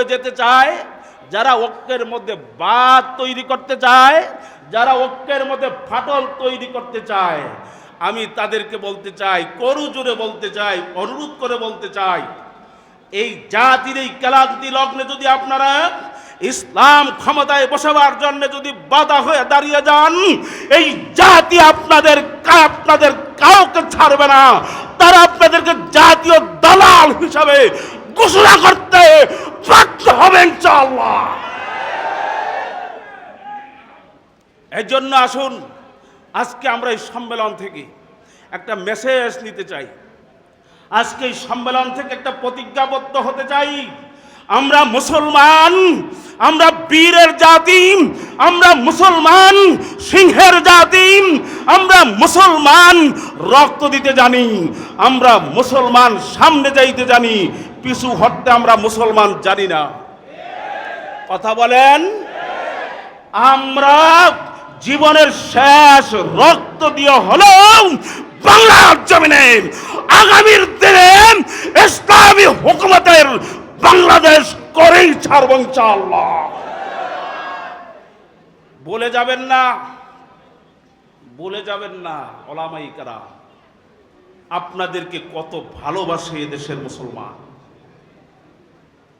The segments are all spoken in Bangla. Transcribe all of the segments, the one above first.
হয়ে যেতে চায়, যারা ঐক্যের মধ্যে বাদ তৈরি করতে চায়, যারা ঐক্যের মধ্যে ফাটল তৈরি করতে চায়, আমি তাদেরকে বলতে চাই, করজোরে বলতে চাই, অনুরোধ করে বলতে চাই, এই জাতির এই ক্লান্তি লগ্নে যদি আপনারা ইসলাম ক্ষমতায় বসাবার জন্য যদি বাধা হয়ে দাঁড়িয়ে যান, এই জাতি আপনাদের কাউকে ছাড়বে না। তারা আপনাদেরকে জাতীয় দালাল হিসাবে ঘোষণা করতে বাধ্য হবে ইনশাআল্লাহ। এই জন্য আসুন আজকে আমরা এই সম্মেলন থেকে একটা মেসেজ নিতে চাই। আজকে এই সম্মেলন থেকে একটা প্রতিজ্ঞাবদ্ধ হতে চাই, আমরা মুসলমান, আমরা বীরের জাতি, আমরা মুসলমান সিংহের জাতি, আমরা মুসলমান রক্ত দিতে জানি, আমরা মুসলমান সামনে যাইতে জানি, পিছু হটতে আমরা মুসলমান জানি না। কথা বলেন। আমরা জীবনের শেষ রক্ত দিয়ে হলেও বাংলার জমিনে আগামীর দিনে ইসলামী হুকুমতের বাংলাদেশ করেই ছাড়ব ইনশাআল্লাহ। বলে যাবেন না, বলে যাবেন না ওলামায়ে কেরাম আপনাদেরকে কত ভালোবাসে এদেশের মুসলমান।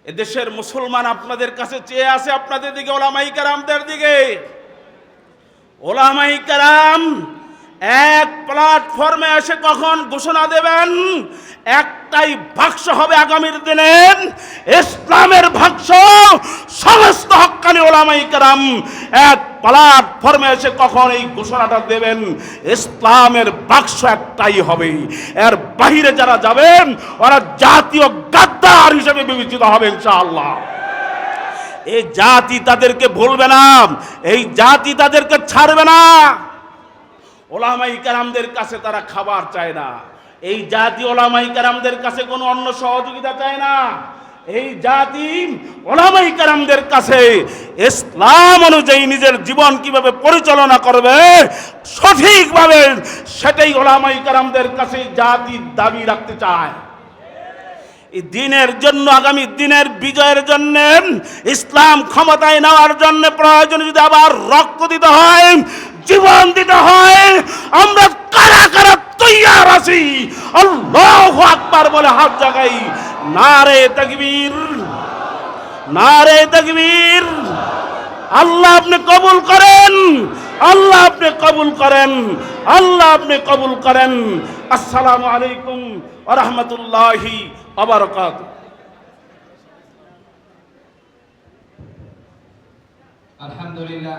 এদেশের মুসলমান আপনাদের কাছে চেয়ে আছে আপনাদের দিকে, ওলামায়ে কেরামদের দিকে। ওলামায়ে কেরাম এক প্ল্যাটফর্মে এসে কখন ঘোষণা দেবেন, একটাই বাক্স হবে আগামীর দিনে ইসলামের বাক্স। সমস্ত হক্কানি ওলামায়ে কেরাম এক প্ল্যাটফর্মে এসে কখন এই ঘোষণাটা দেবেন, ইসলামের বাক্স একটাই হবে। এর বাহিরে যারা যাবেন ওরা জাতীয় গাদ্দার হিসেবে বিবেচিত হবে ইনশাআল্লাহ। এই জাতি তাদেরকে ভুলবে না, এই জাতি তাদেরকে ছাড়বে না। ওলামায়ে কেরামদের কাছে তারা খাবার চায় না, এই জাতি ওলামায়ে কেরামদের কাছে কোনো অন্য সহযোগিতা চায় না। এই জাতি ওলামায়ে কেরামদের কাছে ইসলাম অনুযায়ী নিজের জীবন কিভাবে পরিচালনা করবে সঠিকভাবে, সেটাই ওলামায়ে কেরামদের কাছে জাতি দাবি রাখতে চায়। এই দিনের জন্য, আগামী দিনের বিজয়ের জন্য, ইসলাম ক্ষমতায় নেওয়ার জন্য প্রয়োজনে যদি আবার রক্ত দিতে হয়, জীবন দিতে হয়, আমরা কারা কারা তৈয়ার আছি আল্লাহু আকবার বলে হাত জাগাই। নারে তাকবীর, নারে তাকবীর। আল্লাহ আপনি কবুল করেন, আল্লাহ আপনি কবুল করেন, আল্লাহ আপনি কবুল করেন। আসসালামু আলাইকুম ওয়া রাহমাতুল্লাহি ওয়া বারাকাতুহু। আলহামদুলিল্লাহ।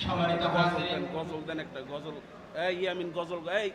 সম্মানিত হাজিরিন, গজল দেন একটা, গজল। এই ইয়ামিন গজল, এই